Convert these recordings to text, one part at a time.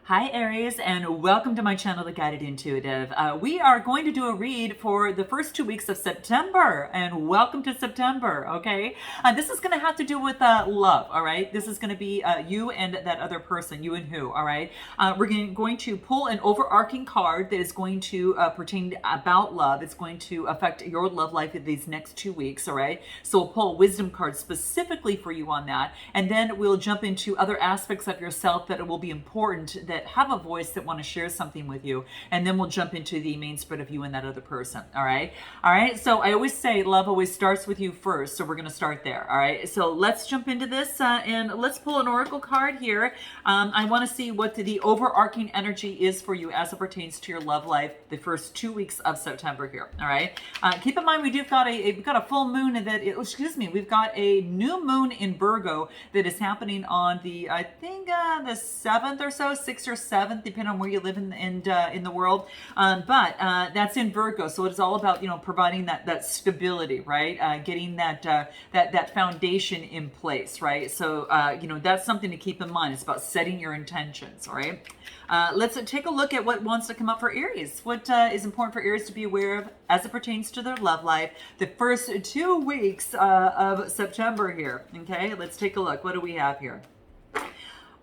Hi Aries, and welcome to my channel, The Guided Intuitive. We are going to do a read for the first 2 weeks of September, and welcome to September, okay? This is going to have to do with love, all right? This is going to be you and that other person, you and who, all right? We're going to pull an overarching card that is going to pertain about love. It's going to affect your love life in these next 2 weeks, all right? So we'll pull a wisdom card specifically for you on that, and then we'll jump into other aspects of yourself that will be important that have a voice that want to share something with you, and then we'll jump into the main spread of you and that other person. All right, so I always say love always starts with you first, so we're going to start there. All right, so let's jump into this and let's pull an oracle card here. I want to see what the overarching energy is for you as it pertains to your love life the first 2 weeks of September here. All right, keep in mind we've got a full moon we've got a new moon in Virgo that is happening on the the 7th or so, 6th or 7th, depending on where you live in the world. But that's in Virgo, so it's all about providing that stability, right? Getting that foundation in place, right? So that's something to keep in mind. It's about setting your intentions, all right? Let's take a look at what wants to come up for Aries. What is important for Aries to be aware of as it pertains to their love life the first 2 weeks of September here. Okay, let's take a look. What do we have here?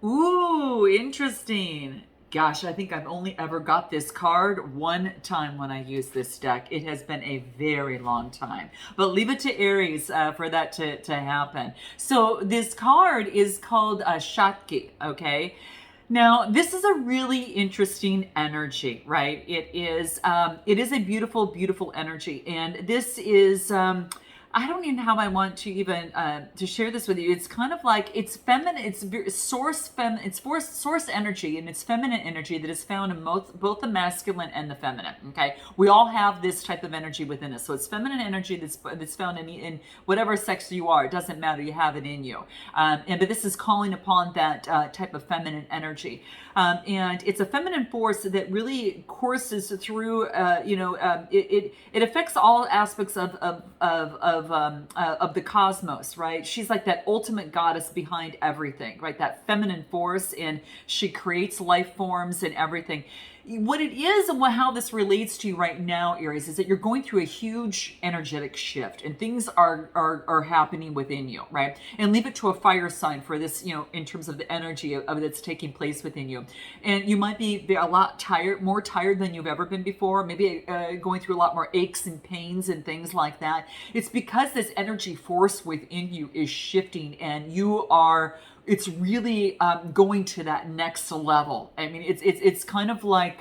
Ooh, interesting. Gosh, I think I've only ever got this card one time when I use this deck. It has been a very long time. But leave it to Aries for that to happen. So this card is called Shatki, okay? Now, this is a really interesting energy, right? It is a beautiful, beautiful energy. And this is... I don't even know how I want to even to share this with you. It's kind of like it's feminine. It's source energy, and it's feminine energy that is found in both the masculine and the feminine. Okay, we all have this type of energy within us. So it's feminine energy that's found in whatever sex you are. It doesn't matter. You have it in you. But this is calling upon that type of feminine energy, and it's a feminine force that really courses through. It affects all aspects of the cosmos, right? She's like that ultimate goddess behind everything, right? That feminine force, and she creates life forms and everything. What it is and how this relates to you right now, Aries, is that you're going through a huge energetic shift, and things are happening within you, right? And leave it to a fire sign for this, in terms of the energy of that's taking place within you. And you might be a lot more tired than you've ever been before, maybe going through a lot more aches and pains and things like that. It's because this energy force within you is shifting, and it's really going to that next level. I mean, it's kind of like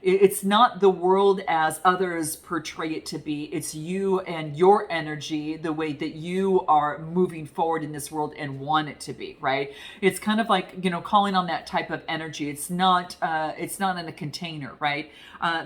it's not the world as others portray it to be. It's you and your energy, the way that you are moving forward in this world and want it to be, right? It's kind of like calling on that type of energy. It's not in a container, right?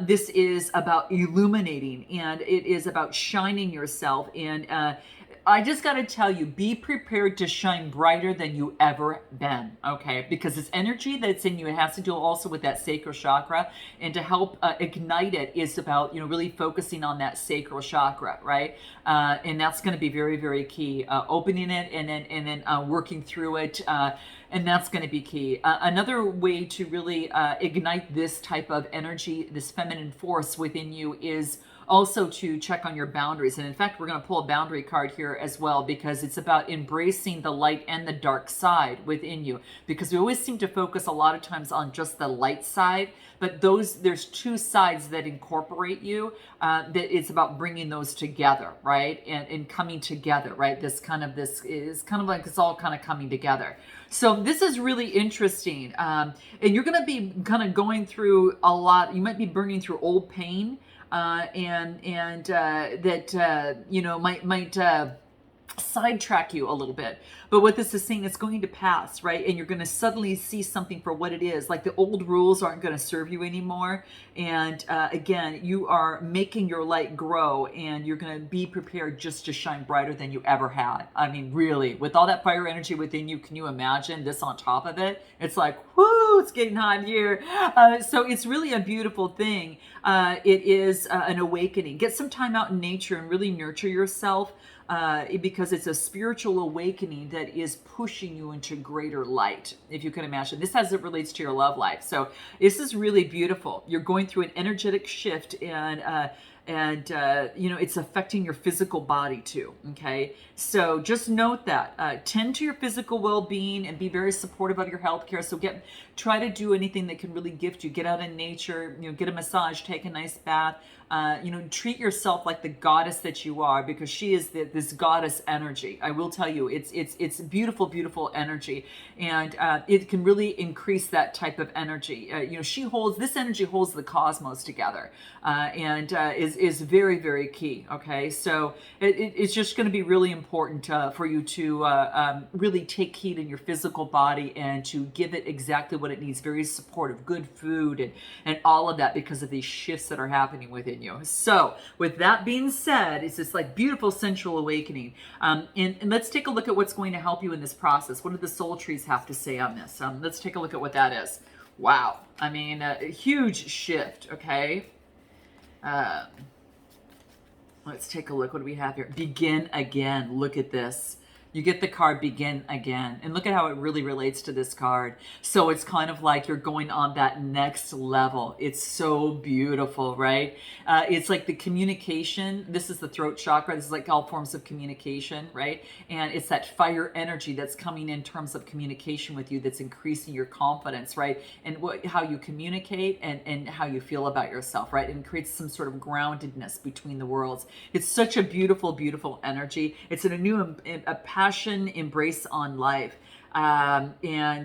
This is about illuminating, and it is about shining yourself. And I just got to tell you, be prepared to shine brighter than you ever been, okay? Because this energy that's in you, it has to do also with that sacral chakra, and to help ignite it is about, really focusing on that sacral chakra, right? And that's going to be very, very key. Opening it and then working through it. And that's going to be key. Another way to really ignite this type of energy, this feminine force within you, is also to check on your boundaries. And in fact, we're going to pull a boundary card here as well, because it's about embracing the light and the dark side within you. Because we always seem to focus a lot of times on just the light side, but there's two sides that incorporate you. That it's about bringing those together, right? And coming together, right? This is kind of like it's all kind of coming together. So this is really interesting. And you're going to be kind of going through a lot. You might be burning through old pain. Might sidetrack you a little bit. But what this is saying, it's going to pass, right? And you're going to suddenly see something for what it is. Like the old rules aren't going to serve you anymore. And again, you are making your light grow, and you're going to be prepared just to shine brighter than you ever had. I mean, really, with all that fire energy within you, can you imagine this on top of it? It's like, whoo, it's getting hot here. So it's really a beautiful thing. It is an awakening. Get some time out in nature and really nurture yourself. because it's a spiritual awakening that is pushing you into greater light, if you can imagine. This as it relates to your love life. So this is really beautiful. You're going through an energetic shift, and you know, it's affecting your physical body too. Okay, so just note that, tend to your physical well-being and be very supportive of your health care. So try to do anything that can really gift you. Get out in nature, you know, get a massage, take a nice bath, you know, treat yourself like the goddess that you are, because she is this goddess energy. I will tell you, it's beautiful, beautiful energy, and it can really increase that type of energy. You know, this energy holds the cosmos together, and is very, very key. Okay, so it's just going to be really important for you to really take heed in your physical body and to give it exactly what it needs. Very supportive, good food, and all of that, because of these shifts that are happening within you. So with that being said, it's this like beautiful sensual awakening, and let's take a look at what's going to help you in this process. What do the soul trees have to say on this? Let's take a look at what that is. Wow, I mean, a huge shift. Okay, let's take a look. What do we have here? Begin again. Look at this. You get the card Begin Again, and look at how it really relates to this card. So it's kind of like you're going on that next level. It's so beautiful, right? It's like the communication. This is the throat chakra. This is like all forms of communication, right? And it's that fire energy that's coming in terms of communication with you, that's increasing your confidence, right? And how you communicate and how you feel about yourself, right? And creates some sort of groundedness between the worlds. It's such a beautiful, beautiful energy. It's in a new, passion embrace on life, and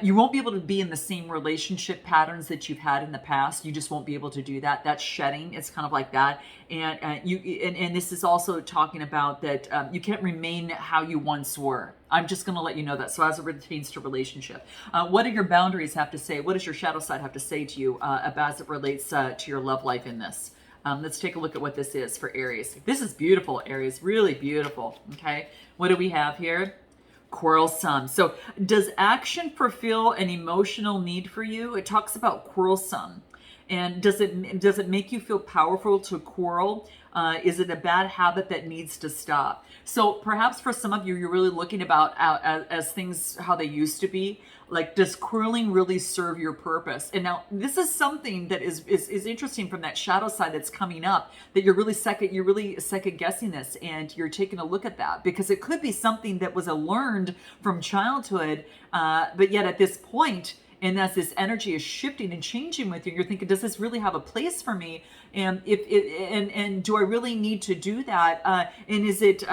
you won't be able to be in the same relationship patterns that you've had in the past. You just won't be able to do that. That's shedding. It's kind of like that, and this is also talking about that you can't remain how you once were. I'm just going to let you know that. So as it pertains to relationship, what do your boundaries have to say? What does your shadow side have to say to you as it relates to your love life in this? Let's take a look at what this is for Aries. This is beautiful, Aries, really beautiful. Okay, what do we have here? Quarrelsome. So does action fulfill an emotional need for you? It talks about quarrelsome. And does it make you feel powerful to quarrel? Is it a bad habit that needs to stop? So perhaps for some of you, you're really looking about as things how they used to be. Like, does quarreling really serve your purpose? And now this is something that is interesting from that shadow side that's coming up, that you're really second guessing this, and you're taking a look at that, because it could be something that was learned from childhood, but yet at this point, and as this energy is shifting and changing with you, you're thinking, does this really have a place for me? And and do I really need to do that? And is it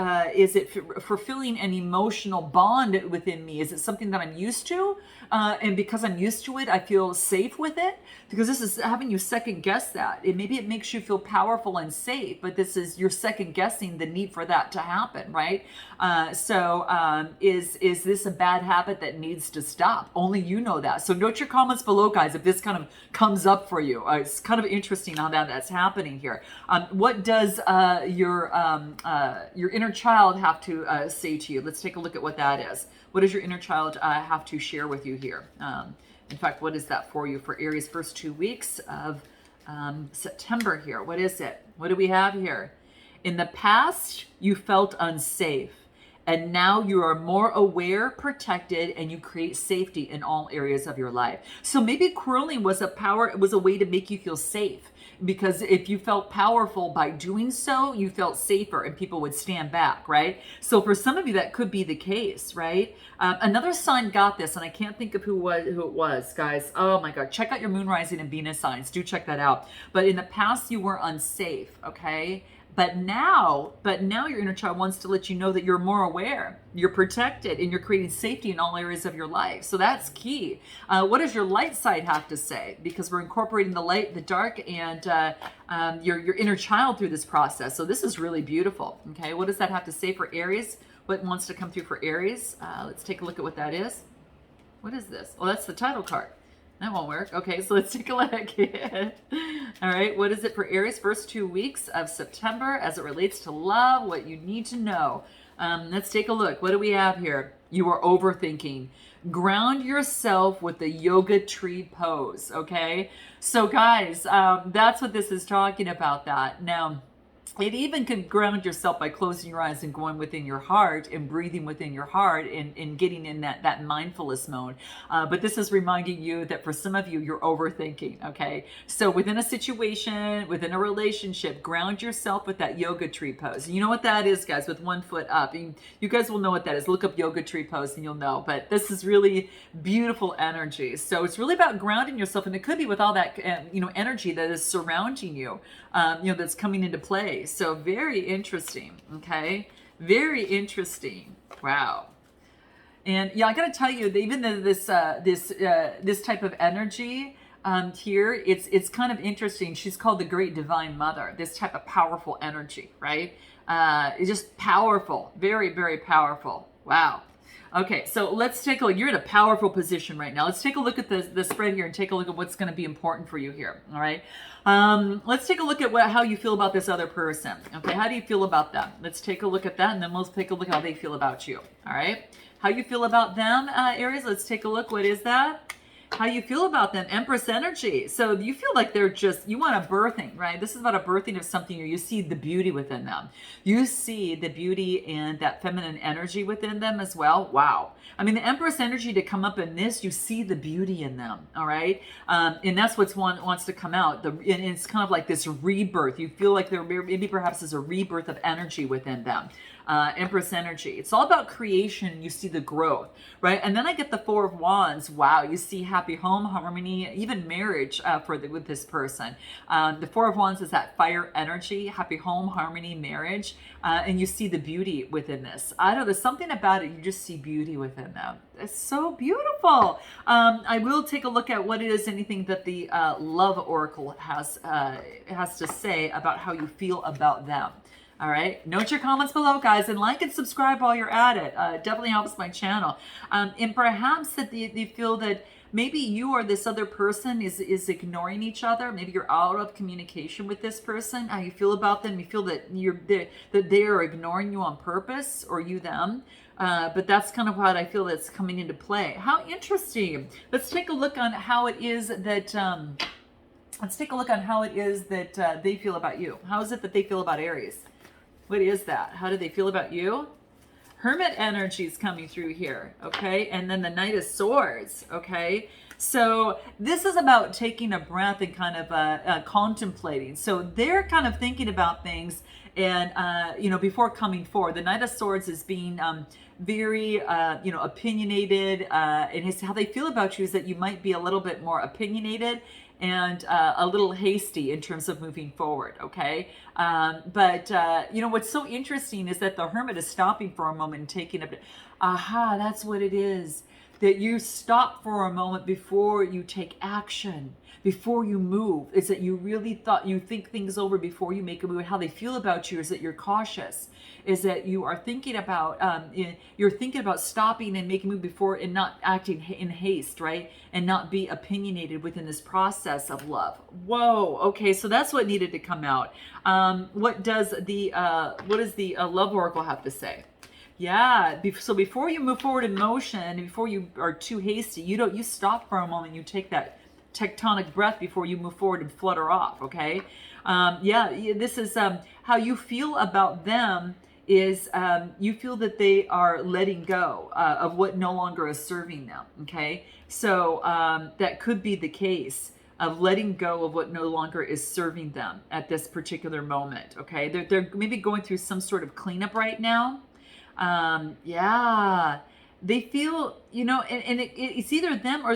fulfilling an emotional bond within me? Is it something that I'm used to? And because I'm used to it, I feel safe with it? Because this is having you second guess that. Maybe it makes you feel powerful and safe, but you're second guessing the need for that to happen, right? Is this a bad habit that needs to stop? Only you know that. So note your comments below, guys, if this kind of comes up for you. It's kind of interesting how that's happening here. What does your inner child have to say to you? Let's take a look at what that is. What does your inner child have to share with you here? In fact, what is that for you for Aries first 2 weeks of September here? What is it? What do we have here? In the past, you felt unsafe, and now you are more aware, protected, and you create safety in all areas of your life. So maybe quarreling was a way to make you feel safe, because if you felt powerful by doing so, you felt safer and people would stand back, right? So for some of you, that could be the case, right? Another sign got this, and I can't think of who it was, guys. Oh my God, check out your moon, rising, and Venus signs. Do check that out. But in the past, you were unsafe, okay? But now your inner child wants to let you know that you're more aware, you're protected, and you're creating safety in all areas of your life. So that's key. What does your light side have to say? Because we're incorporating the light, the dark, and your inner child through this process. So this is really beautiful. Okay, what does that have to say for Aries? What wants to come through for Aries? Let's take a look at what that is. What is this? Oh, that's the title card. That won't work. Okay, so let's take a look. All right, what is it for Aries first 2 weeks of September as it relates to love? What you need to know. Let's take a look. What do we have here? You are overthinking. Ground yourself with the yoga tree pose. Okay, so guys, that's what this is talking about. That now. It even can ground yourself by closing your eyes and going within your heart and breathing within your heart and getting in that mindfulness mode. But this is reminding you that for some of you, you're overthinking, okay? So within a situation, within a relationship, ground yourself with that yoga tree pose. You know what that is, guys, with one foot up. And you guys will know what that is. Look up yoga tree pose and you'll know. But this is really beautiful energy. So it's really about grounding yourself. And it could be with all that, energy that is surrounding you, that's coming into play. So very interesting. Okay. Very interesting. Wow. And yeah, I got to tell you, even though this type of energy here, it's kind of interesting. She's called the Great Divine Mother. This type of powerful energy, right? It's just powerful, very, very powerful. Wow. Okay, so let's take a look. You're in a powerful position right now. Let's take a look at the spread here and take a look at what's going to be important for you here. All right. Let's take a look at how you feel about this other person. Okay, how do you feel about them? Let's take a look at that, and then we'll take a look at how they feel about you. All right. How you feel about them, Aries? Let's take a look. What is that? How you feel about them? Empress energy. So you feel like you want a birthing, right? This is about a birthing of something. You see the beauty within them. You see the beauty and that feminine energy within them as well. Wow. I mean, the Empress energy to come up in this, you see the beauty in them, all right? And that's what wants to come out. And it's kind of like this rebirth. You feel like there maybe perhaps is a rebirth of energy within them. Empress energy. It's all about creation. You see the growth, right? And then I get the Four of Wands. Wow, you see happy home, harmony, even marriage with this person. The Four of Wands is that fire energy, happy home, harmony, marriage, and you see the beauty within this. I don't know, there's something about it. You just see beauty within them. It's so beautiful. I will take a look at what it is, anything that the Love Oracle has to say about how you feel about them. All right. Note your comments below, guys, and like and subscribe while you're at it. Definitely helps my channel. And perhaps that they feel that maybe you or this other person is ignoring each other. Maybe you're out of communication with this person. How you feel about them? You feel that that they are ignoring you on purpose, or you them. But that's kind of what I feel that's coming into play. How interesting. Let's take a look on how it is that. Let's take a look on how it is that they feel about you. How is it that they feel about Aries? What is that? How do they feel about you? Hermit energy is coming through here, okay? And then the Knight of Swords, okay? So this is about taking a breath and kind of contemplating. So they're kind of thinking about things and, before coming forward. The Knight of Swords is being very, opinionated. And how they feel about you is that you might be a little bit more opinionated and a little hasty in terms of moving forward, okay? But what's so interesting is that the Hermit is stopping for a moment and taking aha, that's what it is. That you stop for a moment before you take action, before you move. Is that you really think things over before you make a move. How they feel about you is that you're cautious. Is that you are thinking about stopping and making a move before and not acting in haste, right? And not be opinionated within this process of love. Whoa. Okay, so that's what needed to come out. What does the Love Oracle have to say? Yeah. So before you move forward in motion, before you are too hasty, you stop for a moment. You take that tectonic breath before you move forward and flutter off. Okay. This is how you feel about them. Is you feel that they are letting go of what no longer is serving them. Okay. So that could be the case of letting go of what no longer is serving them at this particular moment. Okay. They're maybe going through some sort of cleanup right now. They feel, and it's either them or,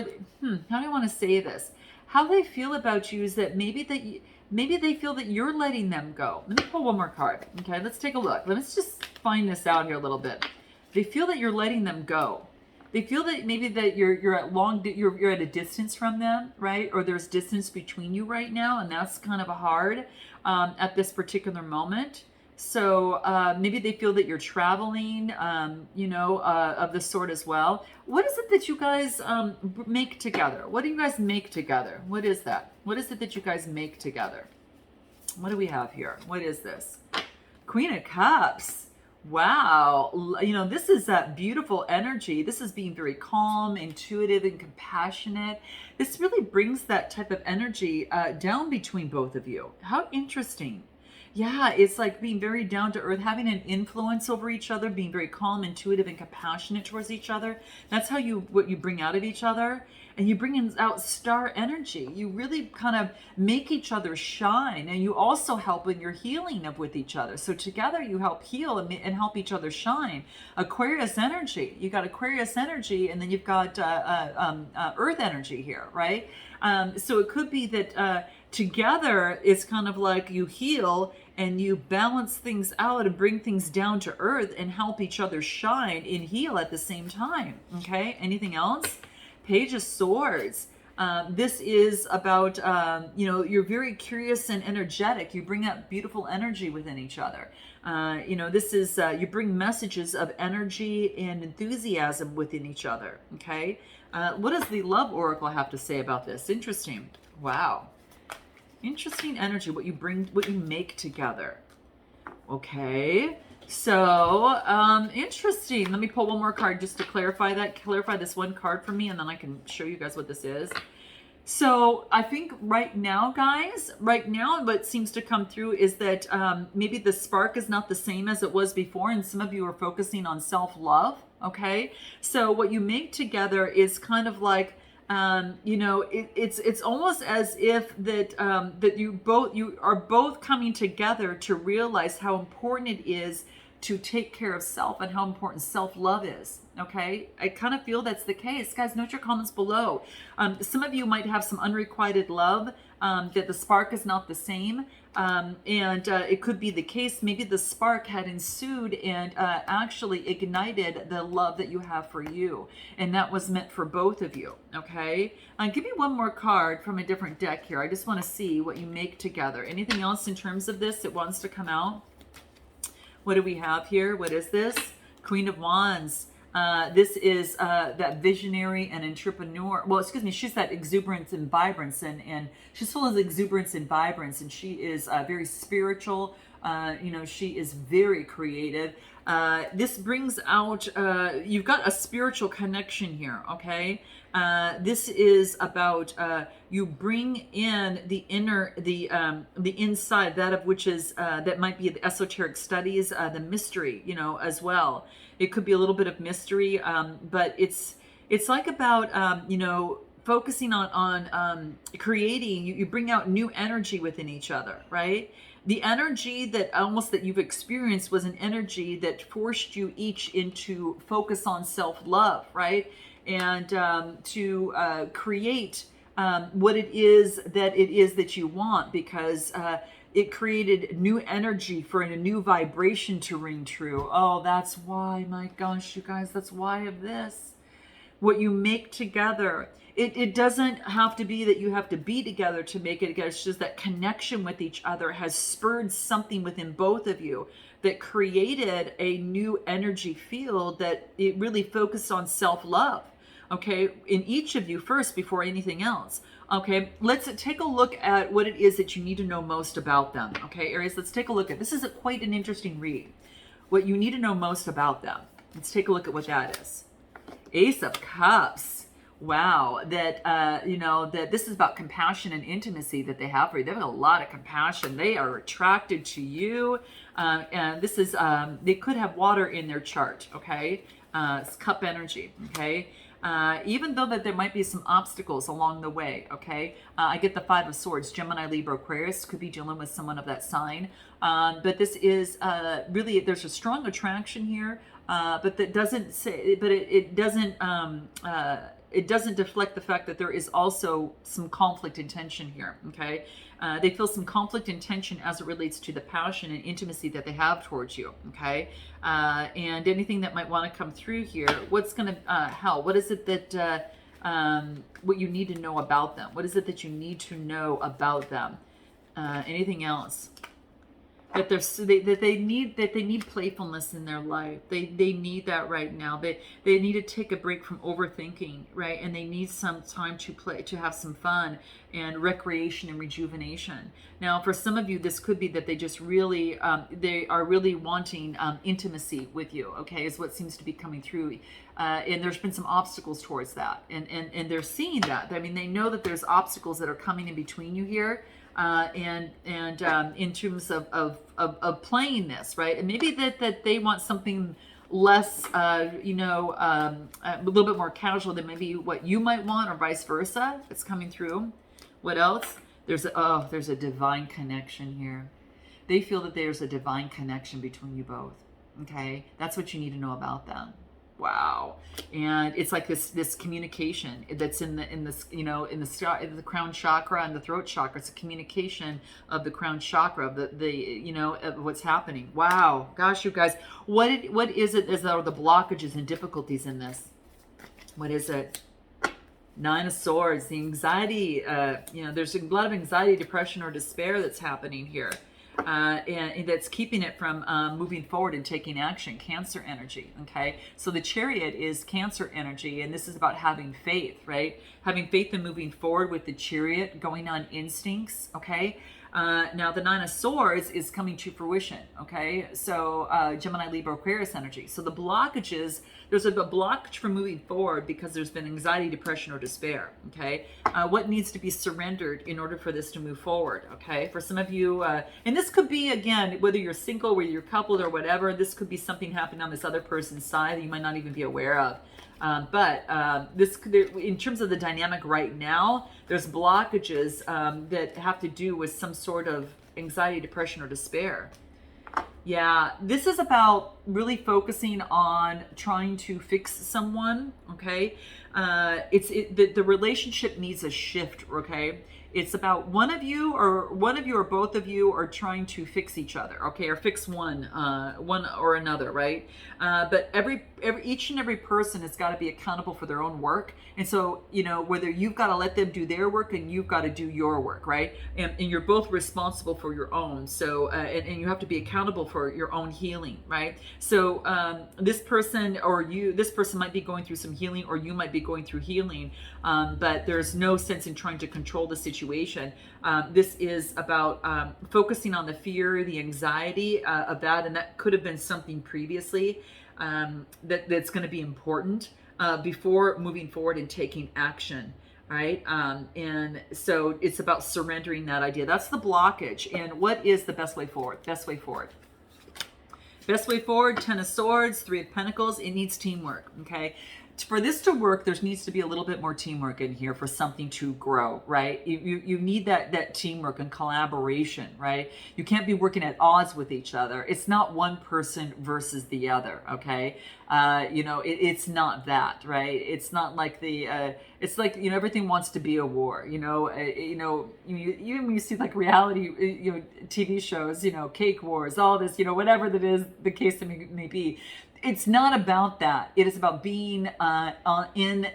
how do I want to say this? How they feel about you is that maybe they feel that you're letting them go. Let me pull one more card. Okay, let's take a look. Let's just find this out here a little bit. They feel that you're letting them go. They feel that maybe that you're at a distance from them, right? Or there's distance between you right now, and that's kind of hard at this particular moment. So maybe they feel that you're traveling, of the sort as well. What is it that you guys make together? What do you guys make together? What is that? What is it that you guys make together? What do we have here? What is this? Queen of Cups. Wow. This is that beautiful energy. This is being very calm, intuitive, and compassionate. This really brings that type of energy down between both of you. How interesting. Yeah, it's like being very down to earth, having an influence over each other, being very calm, intuitive, and compassionate towards each other. That's how what you bring out of each other. And you bring out star energy. You really kind of make each other shine, and you also help in your healing of with each other. So together you help heal and help each other shine. Aquarius energy. You got Aquarius energy, and then you've got Earth energy here, right? So it could be that together it's kind of like you heal and you balance things out and bring things down to earth and help each other shine and heal at the same time. Okay, anything else? Page of Swords. This is about, you're very curious and energetic. You bring out beautiful energy within each other. This is, you bring messages of energy and enthusiasm within each other. Okay. What does the Love Oracle have to say about this? Interesting. Wow. Interesting energy, what you bring, what you make together. Okay. So, interesting. Let me pull one more card just to clarify that. Clarify this one card for me, and then I can show you guys what this is. So I think right now, guys, what seems to come through is that maybe the spark is not the same as it was before, and some of you are focusing on self-love, okay? So what you make together is kind of like, it's almost as if that you are both coming together to realize how important it is to take care of self and how important self-love is. Okay, I kind of feel that's the case. Guys, note your comments below. Some of you might have some unrequited love, that the spark is not the same. And it could be the case. Maybe the spark had ensued and actually ignited the love that you have for you. And that was meant for both of you. Okay, give me one more card from a different deck here. I just want to see what you make together. Anything else in terms of this that wants to come out? What do we have here? What is this? Queen of Wands. This is that visionary and entrepreneur. Well, excuse me, she's that exuberance and vibrance, and she's full of exuberance and vibrance, and she is very spiritual. She is very creative. This brings out, you've got a spiritual connection here, okay? This is about you bring in the inner, the inside, that of which is that might be the esoteric studies, the mystery, as well. It could be a little bit of mystery, but it's like about focusing on creating. You bring out new energy within each other, right? The energy that you've experienced was an energy that forced you each into focus on self-love, right? And to create what it is that you want, because it created new energy for a new vibration to ring true. Oh, that's why, my gosh, you guys, that's why of this. What you make together. It doesn't have to be that you have to be together to make it together. It's just that connection with each other has spurred something within both of you that created a new energy field that it really focused on self-love, okay, in each of you first before anything else. Okay, let's take a look at what it is that you need to know most about them. Okay, Aries, let's take a look at this. Is quite an interesting read. What you need to know most about them. Let's take a look at what that is. Ace of Cups. Wow, that this is about compassion and intimacy that they have for you. They have a lot of compassion. They are attracted to you, and this is they could have water in their chart. Okay, it's cup energy. Okay, even though that there might be some obstacles along the way. Okay, I get the Five of Swords. Gemini, Libra, Aquarius could be dealing with someone of that sign, but this is really, there's a strong attraction here. But that doesn't say, but it doesn't deflect the fact that there is also some conflict and tension here. Okay, they feel some conflict and tension as it relates to the passion and intimacy that they have towards you. Okay, and anything that might want to come through here, what's going to help? What is it that what you need to know about them? What is it that you need to know about them? Anything else? That they need playfulness in their life. They need that right now. They need to take a break from overthinking, right? And they need some time to play, to have some fun and recreation and rejuvenation. Now, for some of you, this could be that they just really they are really wanting intimacy with you. Okay, is what seems to be coming through, and there's been some obstacles towards that, and they're seeing that. I mean, they know that there's obstacles that are coming in between you here. and in terms of playing this, right? And maybe that they want something less, a little bit more casual than maybe what you might want, or vice versa. It's coming through. What else? There's a divine connection here. They feel that there's a divine connection between you both. Okay, that's what you need to know about them. Wow. And it's like this communication that's in the crown chakra and the throat chakra. It's a communication of the crown chakra, of of what's happening. Wow. Gosh, you guys, what is it as are the blockages and difficulties in this? What is it? Nine of Swords, the anxiety, there's a lot of anxiety, depression, or despair that's happening here. And that's keeping it from moving forward and taking action. Cancer energy, okay? So the Chariot is Cancer energy, and this is about having faith, right? Having faith in moving forward with the Chariot, going on instincts, okay? Now the Nine of Swords is coming to fruition, okay? So Gemini, Libra, Aquarius energy. So the blockages, there's a blockage for moving forward because there's been anxiety, depression, or despair, okay? What needs to be surrendered in order for this to move forward, okay? For some of you, and this could be, again, whether you're single, whether you're coupled or whatever, this could be something happening on this other person's side that you might not even be aware of. In terms of the dynamic right now, there's blockages that have to do with some sort of anxiety, depression, or despair. Yeah, this is about really focusing on trying to fix someone, okay? The relationship needs a shift, okay? It's about one of you or both of you are trying to fix each other, okay, or fix one or another, right? But each and every person has got to be accountable for their own work, and so whether you've got to let them do their work and you've got to do your work, right? And you're both responsible for your own. So and you have to be accountable for your own healing, right? So this person might be going through some healing, or you might be going through healing, but there's no sense in trying to control the situation. This is about focusing on the fear, the anxiety of that, and that could have been something previously that's going to be important before moving forward and taking action, right? And so it's about surrendering that idea. That's the blockage. And what is the best way forward? Best way forward, 10 of Swords, 3 of Pentacles. It needs teamwork, okay? For this to work, there needs to be a little bit more teamwork in here for something to grow, right? You need that teamwork and collaboration, right? You can't be working at odds with each other. It's not one person versus the other, okay? It's not that, right? It's not like it's like, everything wants to be a war, you when you see like reality, TV shows, cake wars, all this, whatever that is the case may be. It's not about that. It is about being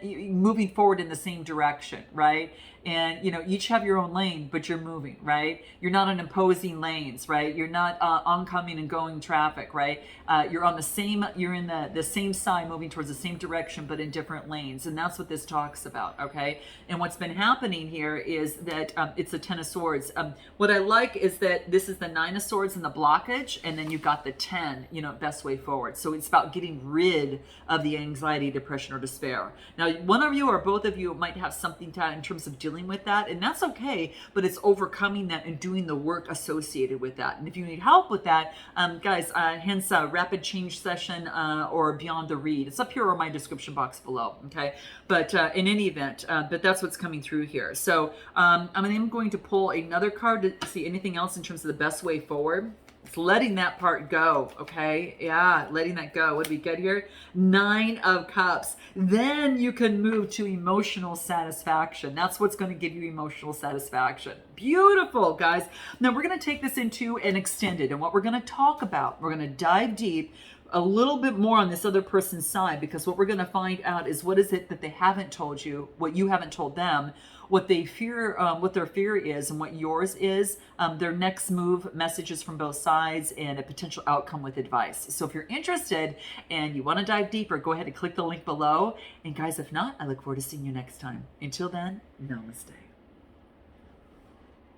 moving forward in the same direction, right? And each have your own lane, but you're moving, right? You're not on opposing lanes, right? You're not oncoming and going traffic, right? You're in the same side, moving towards the same direction, but in different lanes. And that's what this talks about, okay? And what's been happening here is that it's a 10 of Swords. What I like is that this is the 9 of Swords and the blockage, and then you've got the 10, best way forward. So it's about getting rid of the anxiety, depression, or despair. Now, one of you or both of you might have something to in terms of dealing with that, and that's okay, but it's overcoming that and doing the work associated with that. And if you need help with that, guys, hence a rapid change session or Beyond the Read. It's up here or my description box below, okay? But in any event, but that's what's coming through here. So I'm going to pull another card to see anything else in terms of the best way forward. It's letting that part go, okay? Yeah, letting that go. What do we get here? 9 of Cups. Then you can move to emotional satisfaction. That's what's going to give you emotional satisfaction. Beautiful, guys. Now we're going to take this into an extended, and what we're going to talk about, we're going to dive deep a little bit more on this other person's side, because what we're going to find out is what is it that they haven't told you, what you haven't told them, what they fear, what their fear is, and what yours is, their next move, messages from both sides, and a potential outcome with advice. So if you're interested and you want to dive deeper, go ahead and click the link below. And guys, if not, I look forward to seeing you next time. Until then, namaste.